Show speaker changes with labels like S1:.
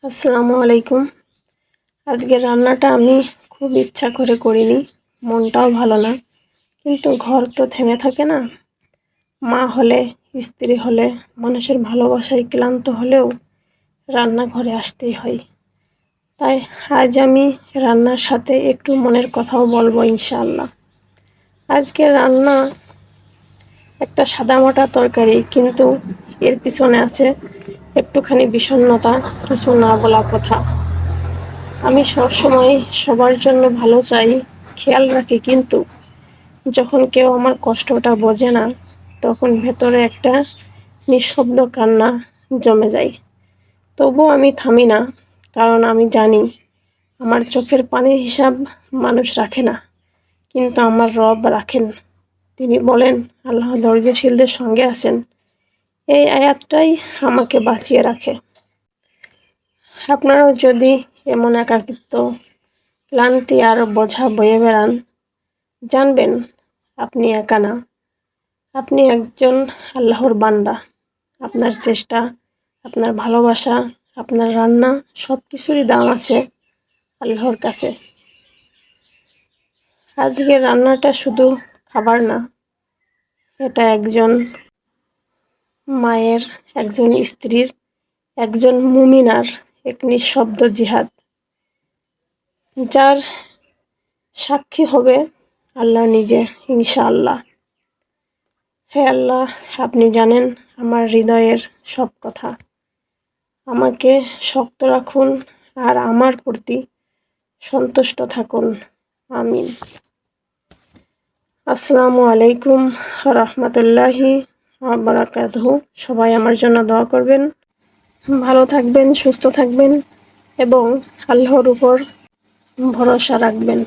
S1: আসসালামু আলাইকুম। আজকের রান্নাটা আমি খুব ইচ্ছা করে করিনি, মনটাও ভালো না, কিন্তু ঘর তো থেমে থাকে না। মা হলে, স্ত্রী হলে মানুষের ভালোবাসায় ক্লান্ত হলেও রান্নাঘরে আসতেই হয়। তাই আজ আমি রান্নার সাথে একটু মনের কথাও বলবো ইনশাআল্লাহ। আজকের রান্না একটা সাদামাটা তরকারি, কিন্তু এর পিছনে আছে একটুখানি বিষণ্ণতা, কিছু না বলা কথা। আমি সবসময় সবার জন্য ভালো চাই, খেয়াল রাখি, কিন্তু যখন কেউ আমার কষ্টটা বোঝে না, তখন ভেতরে একটা নিঃশব্দ কান্না জমে যায়। তবুও আমি থামি না, কারণ আমি জানি আমার চোখের পানির হিসাব মানুষ রাখে না, কিন্তু আমার রব রাখেন। তিনি বলেন, আল্লাহ ধৈর্যশীলদের সঙ্গে আছেন। এই আয়াতটাই আমাকে বাঁচিয়ে রাখে। আপনারাও যদি এমন একাকিত্ব, ক্লান্তি আর বোঝা বয়ে বেড়ান, জানবেন আপনি একা না। আপনি একজন আল্লাহর বান্দা। আপনার চেষ্টা, আপনার ভালোবাসা, আপনার রান্না, সব কিছুরই দাম আছে আল্লাহর কাছে। আজকের রান্নাটা শুধু খাবার না, এটা একজন মায়ের, একজন স্ত্রীর, একজন মুমিনার এক নিঃশব্দ জিহাদ, যার সাক্ষী হবে আল্লাহ নিজে ইনশাআল্লাহ। হে আল্লাহ, আপনি জানেন আমার হৃদয়ের সব কথা। আমাকে শক্ত রাখুন আর আমার প্রতি সন্তুষ্ট থাকুন। আমিন। আসসালামু আলাইকুম রাহমাতুল্লাহি ওয়া বারাকাতুহু। সবাই আমার জন্য দোয়া করবেন। ভালো থাকবেন, সুস্থ থাকবেন এবং আল্লাহর উপর ভরসা রাখবেন।